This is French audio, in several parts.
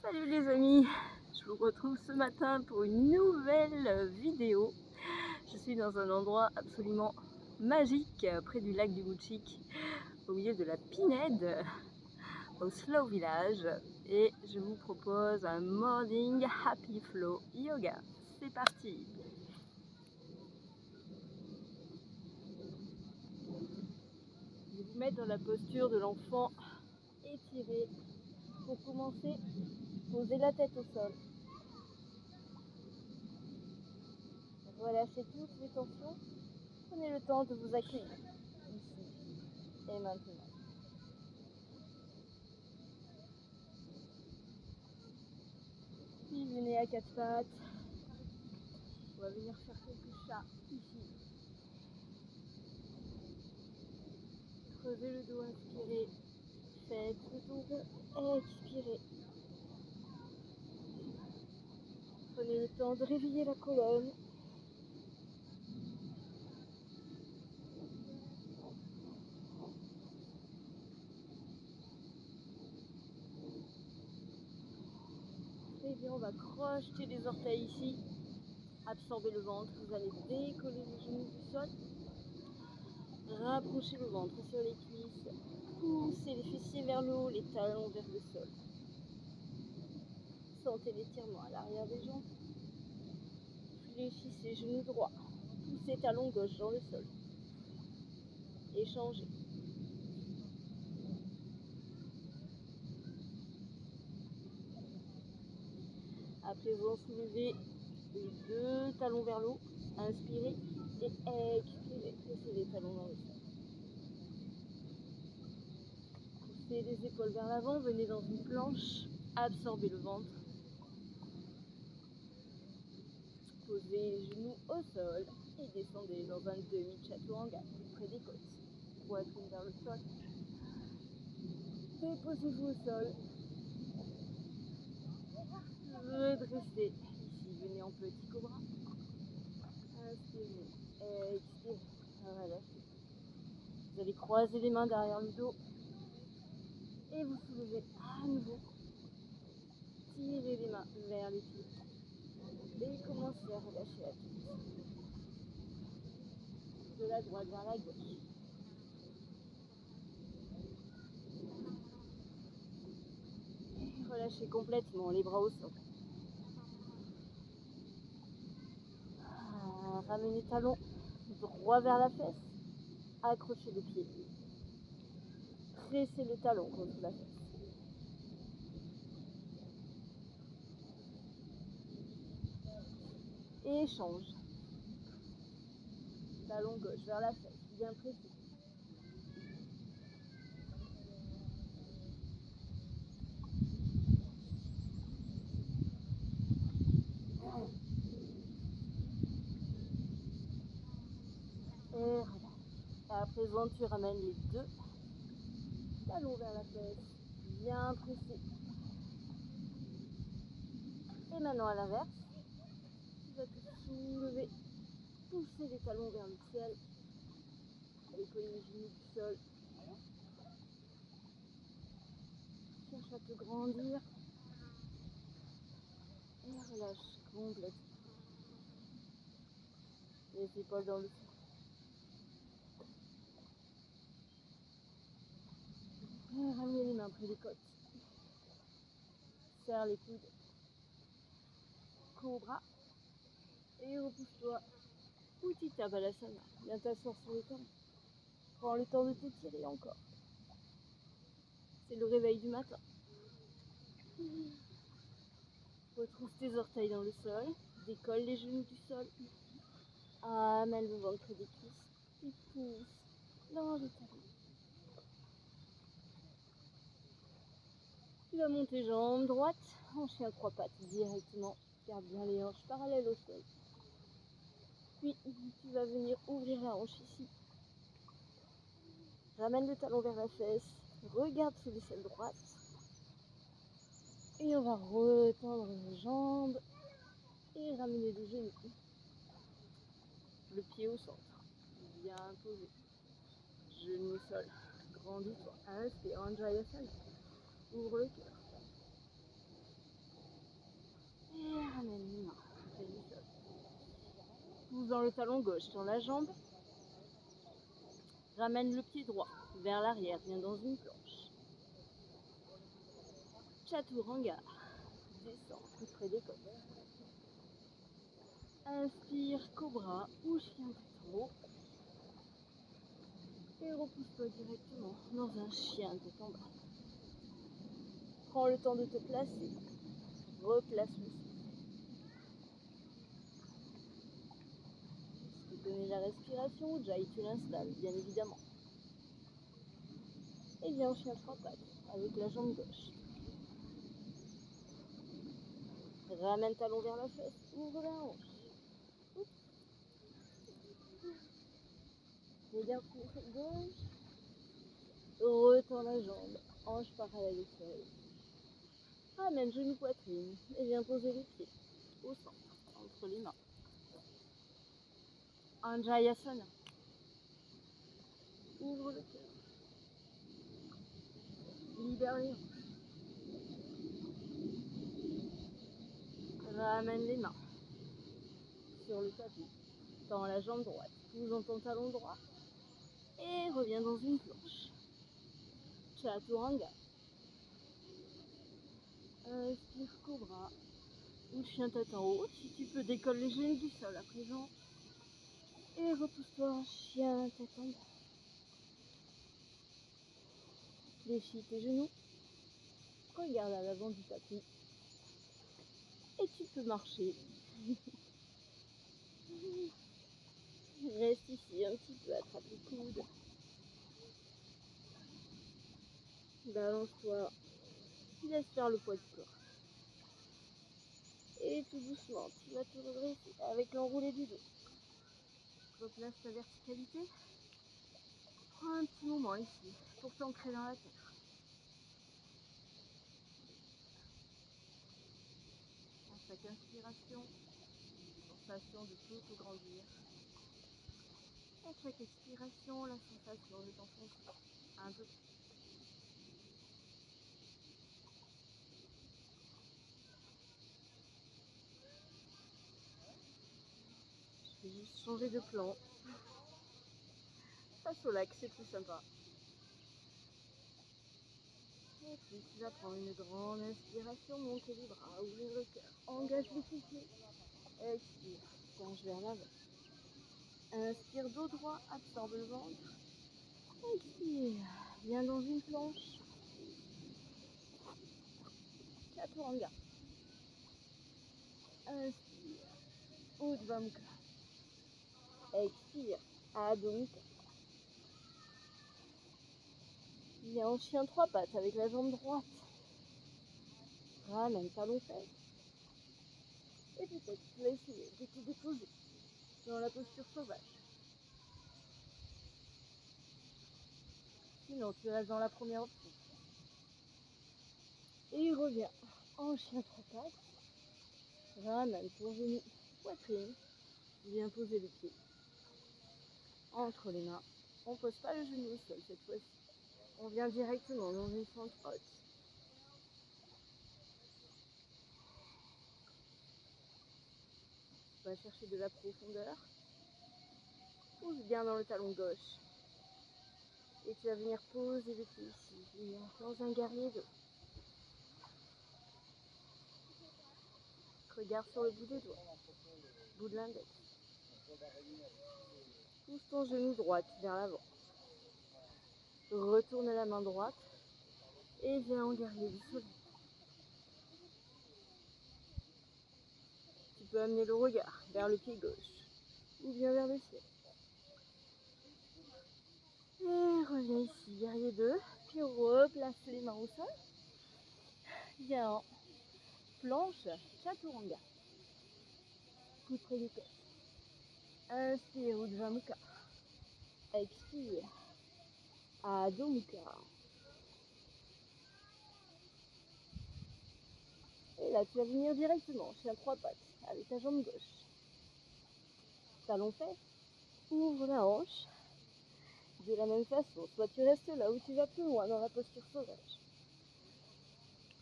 Salut les amis, je vous retrouve ce matin pour une nouvelle vidéo. Je suis dans un endroit absolument magique près du lac du Moutchik, au milieu de la Pinède, au Slow Village, et je vous propose un Morning Happy Flow Yoga. C'est parti! Je vais vous mettre dans la posture de l'enfant étiré. Pour commencer, posez la tête au sol. Relâchez toutes les tensions. Prenez le temps de vous accueillir ici et maintenant. Puis venez à quatre pattes. On va venir faire quelques chats ici. Creusez le dos, inspirez. Faites le dos rond, expirez. Prenez le temps de réveiller la colonne. Très bien, on va crocheter les orteils ici. Absorbez le ventre. Vous allez décoller les genoux du sol. Rapprochez le ventre sur les cuisses. Poussez les fessiers vers le haut, les talons vers le sol. Sentez l'étirement à l'arrière des jambes. Fléchissez genoux droits. Poussez talons gauche dans le sol. Échangez. À présent, soulevez les deux talons vers le haut. Inspirez et expirez. Poussez les talons dans le sol. Poussez les épaules vers l'avant. Venez dans une planche. Absorbez le ventre. Posez les genoux au sol et descendez dans un demi-chaturanga près des côtes. Poitrine vers le sol. Déposez-vous au sol. Redressez. Ici, venez en petit cobra. Inspirez. Expirez. Relâchez. Vous allez croiser les mains derrière le dos. Et vous soulevez à nouveau. Tirez les mains vers les pieds. Et commencez à relâcher la tête. De la droite vers la gauche. Relâchez complètement les bras au sol. Ramenez talon droit vers la fesse. Accrochez le pied. Pressez le talon contre la fesse. Échange. Talon gauche vers la fesse. Bien pressé. Et relâche. À présent, tu ramènes les deux talons vers la fesse. Bien pressé. Et maintenant à l'inverse. Tu vas te soulever. Pousser les talons vers le ciel. Décoller les genoux du sol. Cherche à te grandir. Et relâche complètement. Les épaules dans le sol. Et ramenez les mains près des côtes. Serre les coudes. Cobra. Et repousse-toi. Uttita Balasana. Viens t'asseoir sur les talons. Prends le temps de t'étirer encore. C'est le réveil du matin. Retrouve tes orteils dans le sol. Décolle les genoux du sol. Amène le ventre près des cuisses. Et pousse dans les talons. Tu vas monter jambes droites en chien à trois pattes directement. Garde bien les hanches parallèles au sol. Puis tu vas venir ouvrir la hanche ici. Ramène le talon vers la fesse. Regarde sous l'aisselle droite. Et on va retendre les jambes. Et ramener le genou. Le pied au centre. Bien posé. Genou au sol. Grandis-toi. Inspire, Anjayasana. Ouvre le cœur. dans le talon gauche, dans la jambe. Ramène le pied droit vers l'arrière, viens dans une planche. Chaturanga. Descends tout près des côtes. Inspire, cobra ou chien tête en haut. Et repousse-toi directement dans un chien tête en bas. Prends le temps de te placer. Replace le souffle. Si tu connais la respiration, Jai, tu l'installes, bien évidemment. Et viens en chien trois pattes avec la jambe gauche. Ramène talon vers la fesse, ouvre la hanche. Regarde pour gauche. Retends la jambe, hanche parallèle au sol. Ramène genou poitrine et viens poser les pieds au centre, entre les mains. Anjayasana. Ouvre le cœur. Libère les hanches. Ramène les mains sur le tapis. Tends la jambe droite. Pousse dans ton talon droit. Et reviens dans une planche. Chaturanga. Inspire cobra. Ou chien tête en haut. Si tu peux, décolle les genoux du sol à présent. Et repousse-toi en chien tête en bas. Fléchis tes genoux. Regarde à l'avant du tapis. Et tu peux marcher. Reste ici un petit peu, attrape les coudes. Balance-toi. Laisse faire le poids du corps. Et tout doucement, tu vas te redresser avec l'enroulé du dos. Replace ta verticalité. Prends un petit moment ici pour t'ancrer dans la terre. À chaque inspiration, sensation de tout grandir. À chaque expiration, la sensation de t'enfoncer un peu plus. Je vais juste changer de plan. Face au lac, c'est plus sympa. Et puis tu vas prendre une grande inspiration, monter les bras, ouvrir le cœur, engage le pied. Expire, penche vers l'avant. Inspire, dos droit, absorbe le ventre. Expire, viens dans une planche. Chaturanga. Inspire, Urdhva Mukha. Expire, Adho Mukha. Viens en chien trois pattes avec la jambe droite. Ramène talon fesse. Et peut-être tu vas essayer de te déposer dans la posture sauvage. Sinon, tu restes dans la première option. Et reviens en chien trois pattes. Ramène ton genou, poitrine. Viens poser le pied entre les mains. On ne pose pas le genou au sol cette fois-ci. On vient directement dans une fente haute. On va chercher de la profondeur. Pousse bien dans le talon gauche. Et tu vas venir poser le pied ici, dans un guerrier 2. Regarde sur le bout des doigts, bout de l'index. Pousse ton genou droit vers l'avant. Retourne la main droite et viens en guerrier du soleil. Tu peux amener le regard vers le pied gauche ou bien vers le ciel. Et reviens ici, guerrier 2, puis replace les mains au sol. Viens en planche, chaturanga. Coude près des côtes. Inspire, Urdhva Mukha. Expire, Adho Mukha. Et là, tu vas venir directement, chien trois pattes, avec ta jambe gauche. Talon fesse, ouvre la hanche. De la même façon, soit tu restes là ou tu vas plus loin dans la posture sauvage.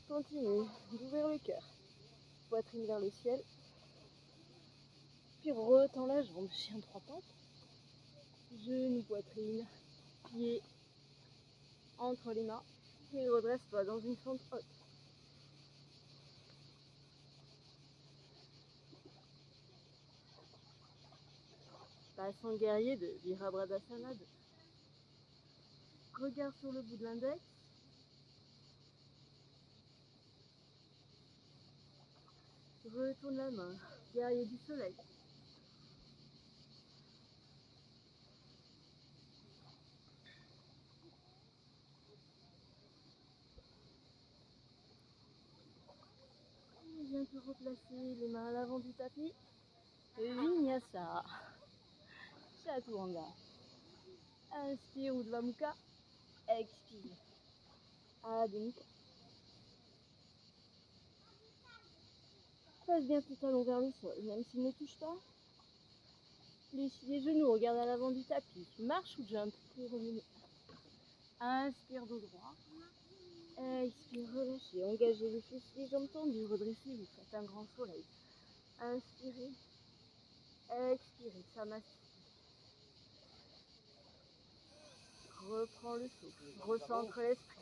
Continue d'ouvrir le cœur, poitrine vers le ciel. Puis Puis retends la jambe, chien trois pattes. Genou, poitrine, pied entre les mains. Et redresse-toi dans une fente haute. Passe en guerrier de Virabhadrasana 2. Regarde sur le bout de l'index. Retourne la main, guerrier du soleil. Viens te replacer les mains à l'avant du tapis. Vinyasa. Chaturanga. Inspire Urdhva Mukha. Expire. Adho Mukha. Passe bien tes talons vers le sol, même s'ils ne touchent pas. Fléchis les genoux, regarde à l'avant du tapis. Marche ou jump pour revenir. Inspire dos droit. Expire, relâchez. Engagez les fessiers, les jambes tendues. Redressez-vous. Faites un grand soleil. Inspirez. Expirez. Samasthiti. Reprends le souffle. Recentre l'esprit.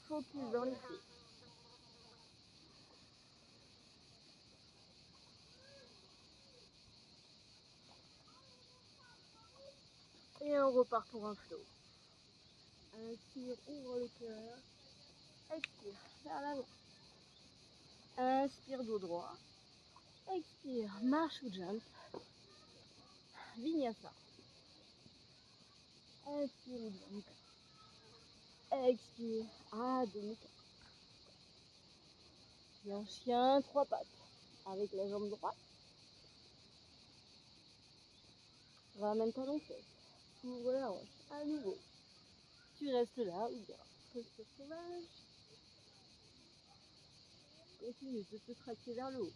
Focus dans les pieds. Et on repart pour un flow. Inspire, ouvre le cœur. Expire, vers l'avant. Inspire, dos droit. Expire, marche ou jump. Vinyasa. Inspire, Urdhva Mukha. Expire, Adho Mukha. Et un chien, trois pattes. Avec la jambe droite. Ramène talon fesses. Ouvre la hanche. À nouveau. Tu restes là ou bien posture sauvage. Continue de te tracter vers le haut.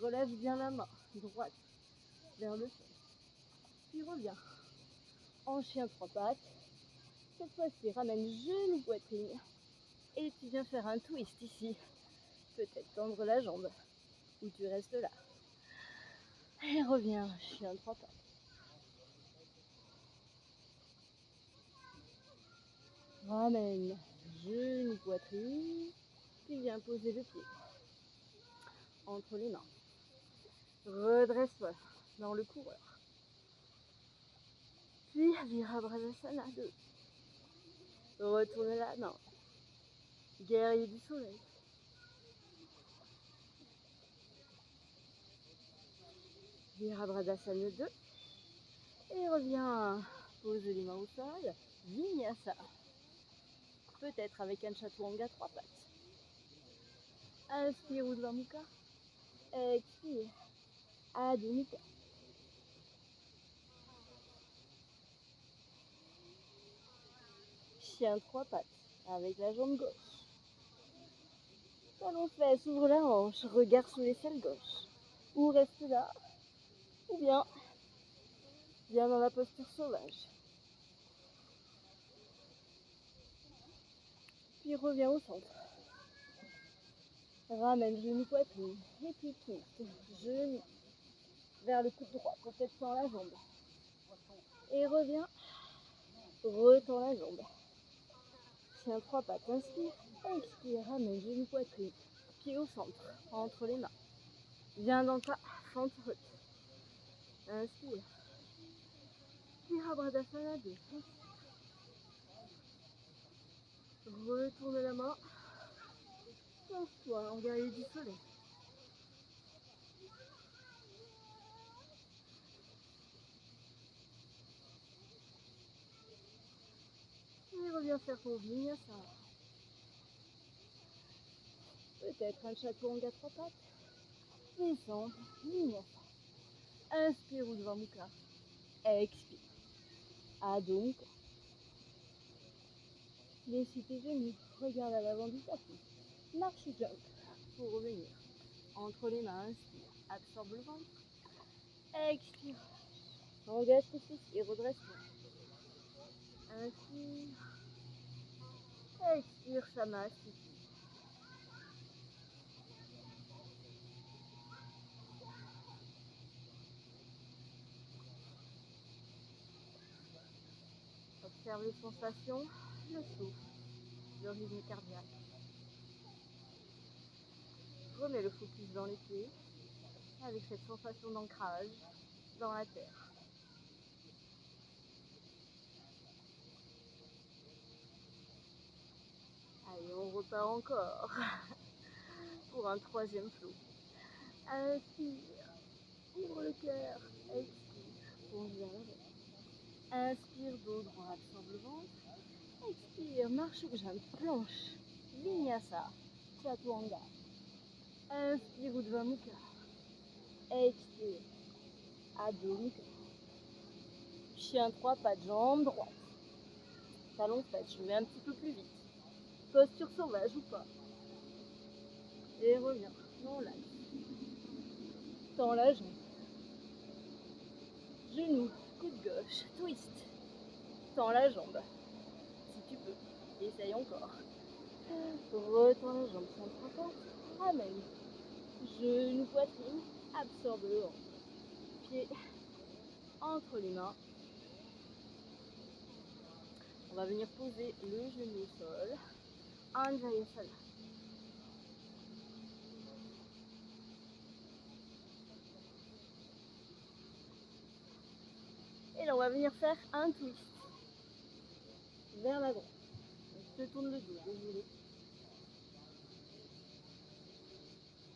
Relève bien la main droite vers le sol. Puis reviens en chien trois pattes. Cette fois-ci, ramène genou poitrine. Et tu viens faire un twist ici. Peut-être tendre la jambe. Ou tu restes là. Et reviens, chien trois pattes. Ramène genou poitrine. Puis viens poser le pied entre les mains. Redresse-toi dans le coureur. Puis Virabhadrasana 2. Retourne la main. Guerrier du soleil. Virabhadrasana 2. Et reviens poser les mains au sol. Vinyasa. Peut-être avec un chaturanga trois pattes. Inspire Urdhva Mukha. Expire. Adho Mukha. Chien trois pattes avec la jambe gauche. Talon fesses, ouvre la hanche, regarde sous l'aisselle gauche. Ou reste là, ou bien viens dans la posture sauvage. Puis reviens au centre. Ramène genou poitrine et puis twist. Genou vers le coude droit, peut-être sans la jambe. Et reviens, retends la jambe. Chien trois pattes, inspire, expire, ramène genou poitrine, pied au centre, entre les mains. Viens dans ta fente haute. Inspire. Virabhadrasana 2. Retourne la main. Pose-toi en guerrier du soleil. Et reviens faire ton vinyasa. Peut-être un chaturanga trois pattes. Descendre, vinyasa. Inspire Urdhva Mukha. Expire. Adho Mukha. Fléchis tes genoux. Regarde à l'avant du tapis. Marche ou jump pour revenir. Entre les mains, inspire. Absorbe le ventre. Expire. Engage tes fessiers. Redresse-toi. Inspire. Expire, Samasthiti. Observe les sensations, le souffle, le rythme cardiaque. Remets le focus dans les pieds avec cette sensation d'ancrage dans la terre. Allez, on repart encore pour un troisième flot. Inspire, ouvre le cœur, expire, plonge vers l'avant. Inspire, dos droit, absorbe le ventre. Expire, marche ou jump, planche, vinyasa, chaturanga. Inspire, Urdhva Mukha. Expire, Adho Mukha. Chien 3 pattes, jambe droite. Talon fesse, je mets un petit peu plus vite. Posture sauvage ou pas. Et reviens dans l'axe. Tends la jambe. Genou, coude gauche, twist. Tends la jambe. Si tu peux. Essaye encore. Retends la jambe sur le trois. Ramène. Genou, poitrine. Absorbe le ventre. Pied entre les mains. On va venir poser le genou au sol. Anjayasana. Et là, on va venir faire un twist vers la droite. Je te tourne le dos, désolé.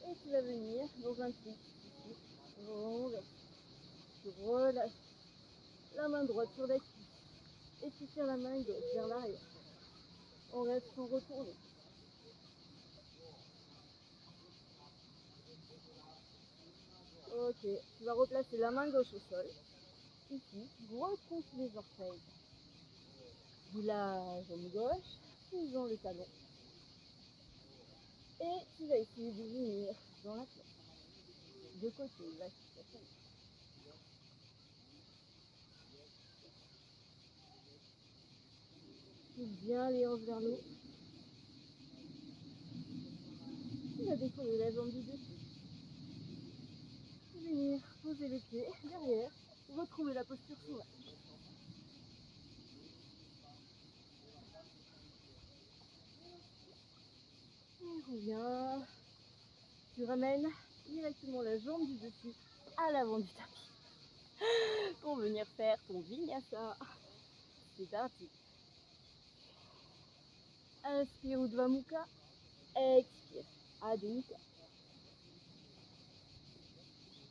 Et tu vas venir dans un twist. Tu relâches la main droite sur la cuisse. Et tu tires la main gauche vers l'arrière. On reste sans retourner. Ok, tu vas replacer la main gauche au sol. Ici, retrousse les orteils de la jambe gauche, poussant le talon. Et tu vas essayer de venir dans la planche. De côté, là, pousse bien les hanches vers le haut. Tu vas décoller la jambe du dessus. Venir poser les pieds derrière, retrouver la posture sauvage. Et reviens. Tu ramènes directement la jambe du dessus à l'avant du tapis pour venir faire ton vinyasa. C'est parti. Inspire, Urdhva Mukha. Expire, Adho Mukha.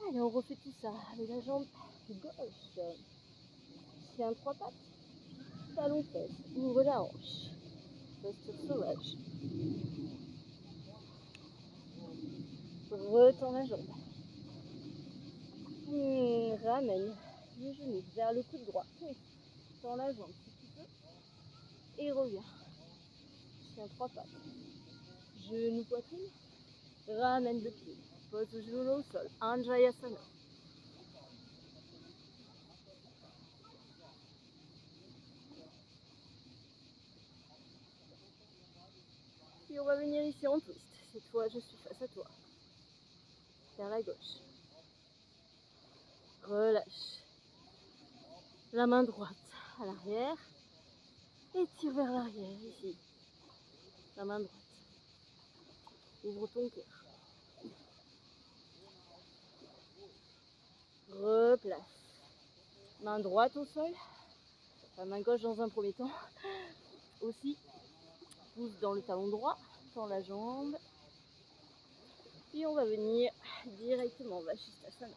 Allez, on refait tout ça avec la jambe gauche. Chien 3 pattes. Talon fesse. Ouvre la hanche. Posture sauvage. Retends la jambe. Ramène le genou vers le coude droit. Oui. Tends la jambe si tu peux. Et reviens. Chien 3 pattes. Genou poitrine. Ramène le pied. Pose le genou au sol. Anjayasana. Puis on va venir ici en twist. Cette fois, je suis face à toi. Vers la gauche. Relâche. La main droite à l'arrière. Et tire vers l'arrière, ici. La main droite. Ouvre ton cœur. Replace. Main droite au sol. La main gauche dans un premier temps. Aussi. Pousse dans le talon droit. Tends la jambe. Puis on va venir directement Vashisthasana.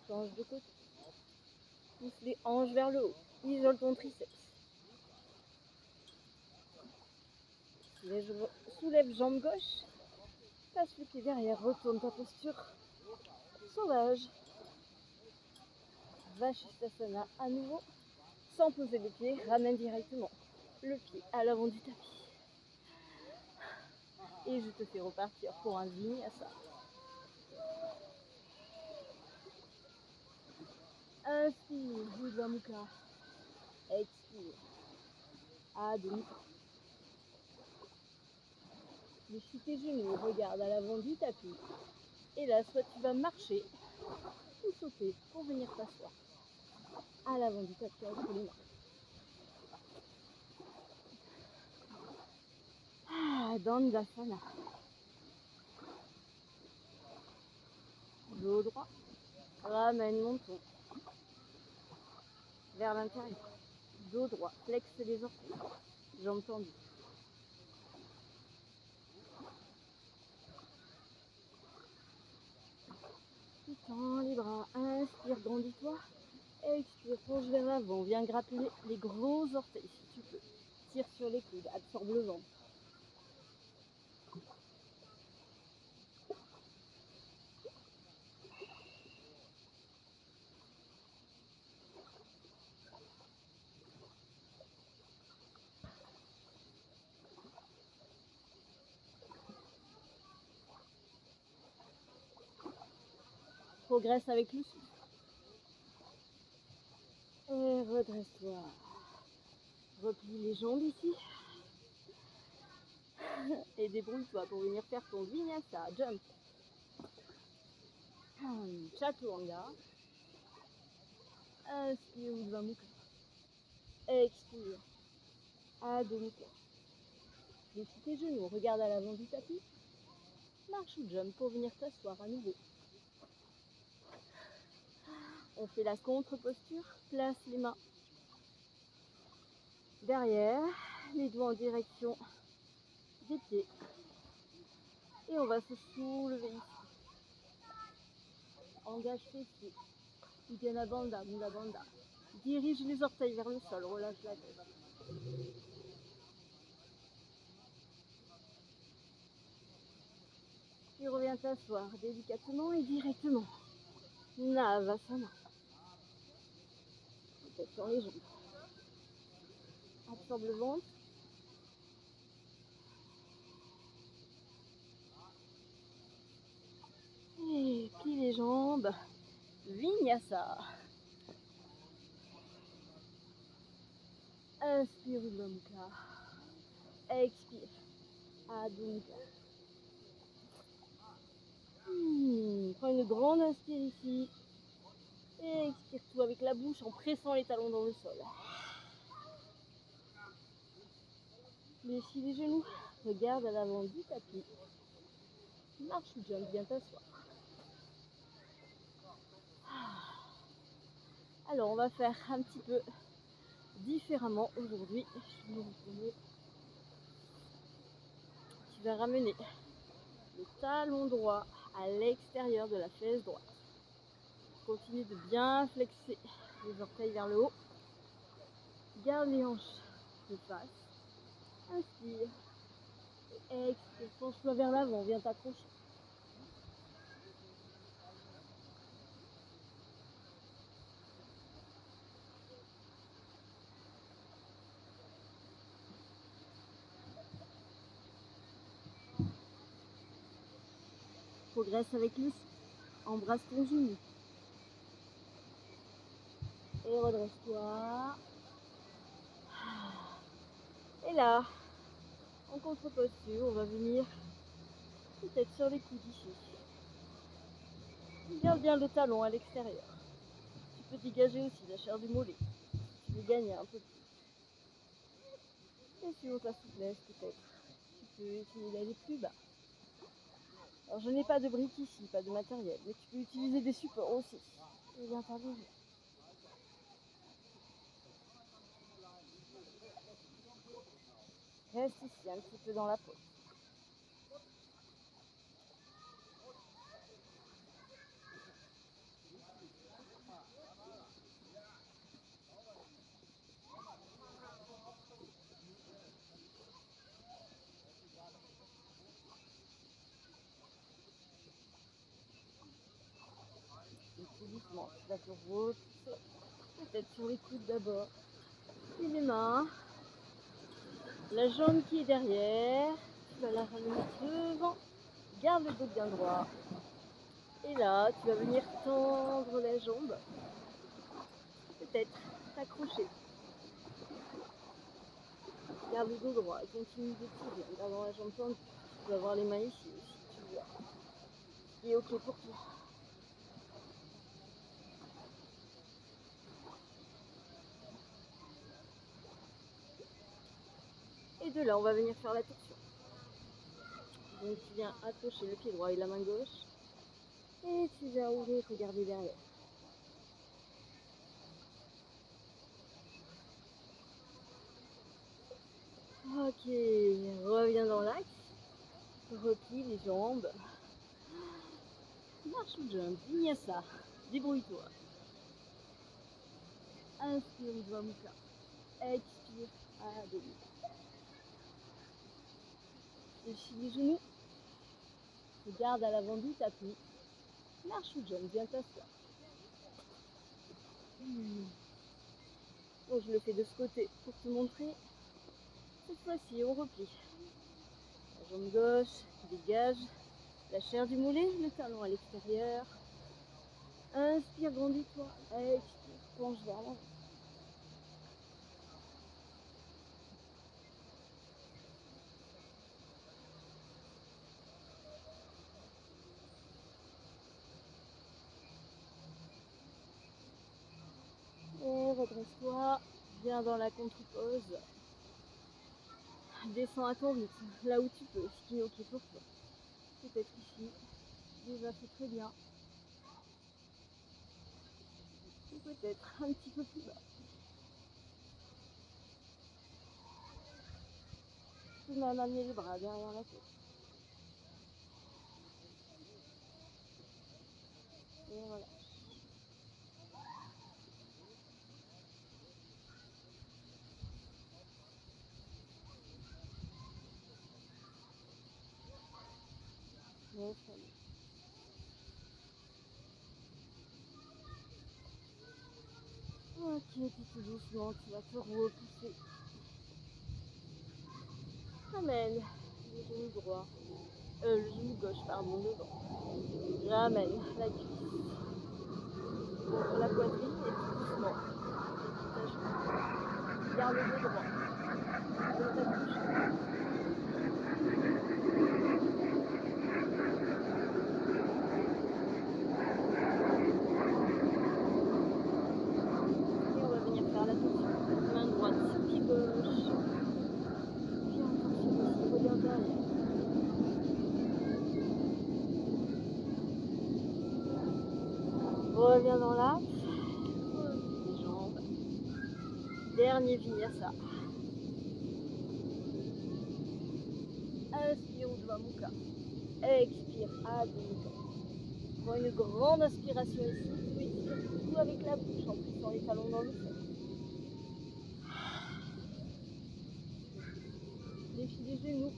Change de côté. Pousse les hanches vers le haut. Isole ton triceps. Soulève jambe gauche. Passe le pied derrière. Retourne ta posture sauvage. Vashisthasana à nouveau. Sans poser le pied, ramène directement le pied à l'avant du tapis. Et je te fais repartir pour un vinyasa. Inspire, Urdhva Mukha. Expire, Adho Mukha. Fléchis tes genoux, regarde à l'avant du tapis. Et là, soit tu vas marcher ou sauter pour venir t'asseoir. à l'avant du tapis entre les mains. Dandasana. Dos droit. Ramène mon menton vers l'intérieur. Dos droit. Flexe les orteils. Jambes tendues. Tu tends les bras. Inspire, grandis-toi. Expire, penche vers l'avant. Viens grappiller les gros orteils si tu peux. Tire sur les coudes. Absorbe le ventre. Progresse avec le souffle. Et redresse-toi. Replie les jambes ici. Et débrouille-toi pour venir faire ton vinyasa. Jump. Chaturanga. Inspire, Urdhva Mukha. Expire. Adho Mukha. Fléchis tes genoux. Regarde à l'avant du tapis. Marche ou jump pour venir t'asseoir à nouveau. On fait la contre-posture. Place les mains derrière. Les doigts en direction des pieds. Et on va se soulever ici. Engage tes pieds. Uddiyana Bandha, Mula Bandha. Dirige les orteils vers le sol. Relâche la tête. Puis reviens t'asseoir délicatement et directement. Navasana. Tête sur les jambes. Absorbe le ventre. Et plie les jambes. Vinyasa. Inspire, Urdhva Mukha. Expire. Adho Mukha. Prends une grande inspire ici. Et expire tout avec la bouche en pressant les talons dans le sol. Fléchis les genoux. Regarde à l'avant du tapis. Marche ou jump, viens t'asseoir. Alors on va faire un petit peu différemment aujourd'hui. Je vais me retourner. Tu vas ramener le talon droit à l'extérieur de la fesse droite. Continue de bien flexer les orteils vers le haut. Garde les hanches de face. Inspire. Et expire. Penche-toi vers l'avant. Viens t'accrocher. Progresse avec le souffle. Embrasse ton genou. Et redresse-toi. Et là, en contre-posture, on va venir peut-être sur les coudes ici. Garde bien le talon à l'extérieur. Tu peux dégager aussi la chair du mollet. Tu veux gagner un peu plus. Et suivant ta souplesse, peut-être, tu peux essayer d'aller plus bas. Alors je n'ai pas de briques ici, pas de matériel, mais tu peux utiliser des supports aussi. Et bien t'allonger. Reste ici un petit peu dans la pose. Et tout doucement, tu vas te repousser, peut-être sur les coudes d'abord. Puis les mains. La jambe qui est derrière, tu vas la ramener devant. Garde le dos bien droit. Et là, tu vas venir tendre la jambe. Peut-être t'accrocher. Garde le dos droit et continue de tirer en gardant la jambe tendue. Tu vas avoir les mains ici aussi, tu vois. Ce qui est ok pour toi. Et de là, on va venir faire la torsion. Donc tu viens accrocher le pied droit et la main gauche. Et tu viens ouvrir, regarder derrière. Ok, reviens dans l'axe. Replie les jambes. Marche ou jump, vinyasa. Débrouille-toi. Inspire, Urdhva Mukha. Expire, Adho Mukha. Fléchis les genoux. Regarde à l'avant du tapis. Marche ou jump, viens t'asseoir. Bon, je le fais de ce côté pour te montrer. Cette fois-ci, on replie. La jambe gauche dégage la chair du mollet, le talon à l'extérieur. Inspire, grandis-toi. Expire, penche vers l'avant. Et redresse-toi. Viens dans la contre-pose. Descends à ton rythme, là où tu peux, ce qui est ok pour toi. Peut-être ici, déjà c'est très bien. Ou peut-être un petit peu plus bas. Tu peux même amener les bras derrière la tête. Et voilà. Et salut. Ok, puis tout doucement, tu vas te repousser. Ramène le genou droit, le genou gauche, pardon, devant. Ramène la cuisse contre la poitrine et tout doucement. Et ta jambe. Garde le dos droit. De ta bouche. Et on va venir faire la torsion. Main droite, pied gauche. Bien torsion ici, regarde derrière. Reviens dans l'axe. Replie les jambes. Dernier vinyasa. Inspire, Urdhva Mukha. Expire, Adho Mukha. Prends une grande inspiration ici. Tu expires tout avec la bouche en poussant les talons dans le sol. Défie les genoux.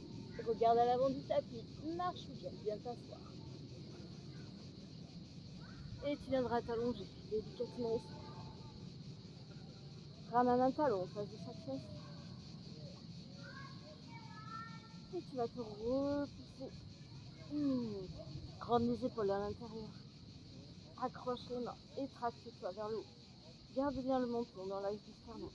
Regarde à l'avant du tapis. Marche ou jump. Viens t'asseoir. Et tu viendras t'allonger délicatement au sol. Ramène un talon en face de chaque fesse. Et tu vas te repousser. Rends les épaules à l'intérieur. Accroche les mains et tracte-toi vers le haut. Garde bien le menton dans l'axe du sternum.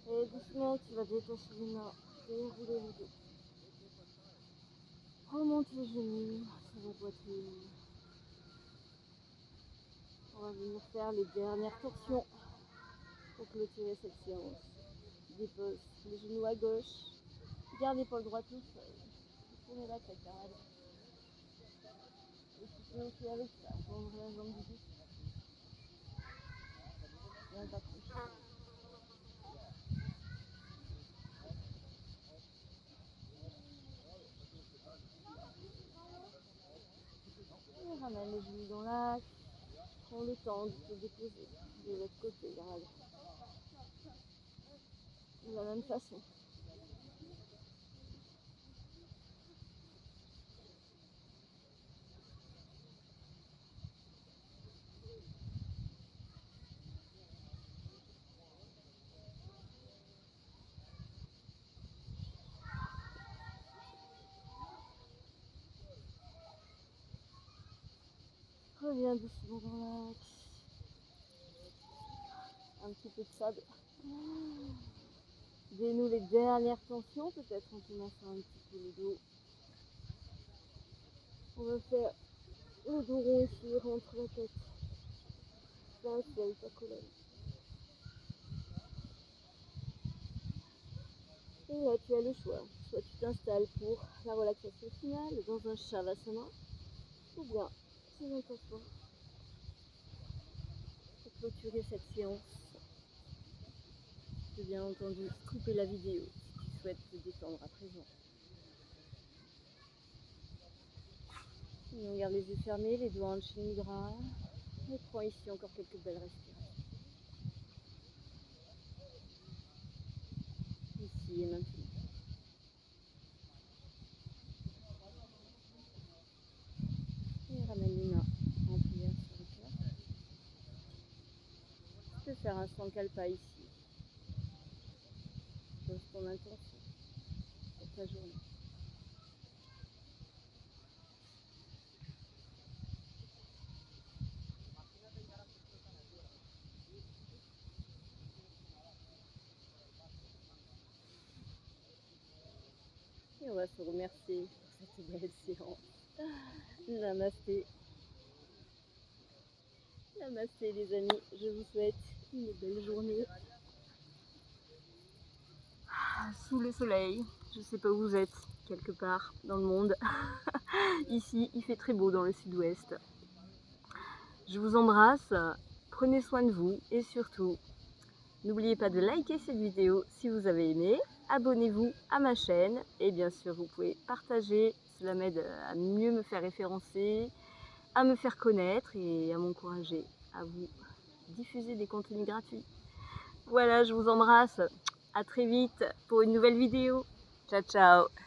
Et doucement, tu vas détacher les mains, dérouler le dos. Remonte les genoux sur la poitrine. On va venir faire les dernières torsions pour clôturer cette séance. Dépose les genoux à gauche. Garde l'épaule droite au sol. Tournez la tête vers la droite. Et si tu es ok avec ça, change la jambe du dessus. Viens t'accrocher. Et ramène les genoux dans l'axe. Prends le temps de te déposer de l'autre côté vers la droite. De la même façon. Reviens doucement dans l'axe. un petit peu de sable. Dénoue les dernières tensions, peut-être en te massant un petit peu le dos. On va faire le dos rond ici, rentre la tête. Ça, c'est ta colonne. Et là, tu as le choix. Soit tu t'installes pour la relaxation finale dans un Shavasana, ou bien tu viens t'asseoir pour clôturer cette séance. Tu peux bien entendu couper la vidéo si tu souhaites te détendre à présent. Et on garde les yeux fermés, les doigts en Shinudra. Et prends ici encore quelques belles respirations. Ici et maintenant. Et ramène les mains en prière sur le cœur. Tu peux faire un sankalpa ici. Pose ton intention pour ta journée. Et on va se remercier pour cette belle séance. Namasté. Namasté les amis, je vous souhaite une belle journée. Sous le soleil, je sais pas où vous êtes, quelque part dans le monde. Ici, il fait très beau dans le sud-ouest. Je vous embrasse, prenez soin de vous et surtout, n'oubliez pas de liker cette vidéo si vous avez aimé. Abonnez-vous à ma chaîne et bien sûr, vous pouvez partager. Cela m'aide à mieux me faire référencer, à me faire connaître et à m'encourager à vous diffuser des contenus gratuits. Voilà, je vous embrasse. À très vite pour une nouvelle vidéo. Ciao, ciao.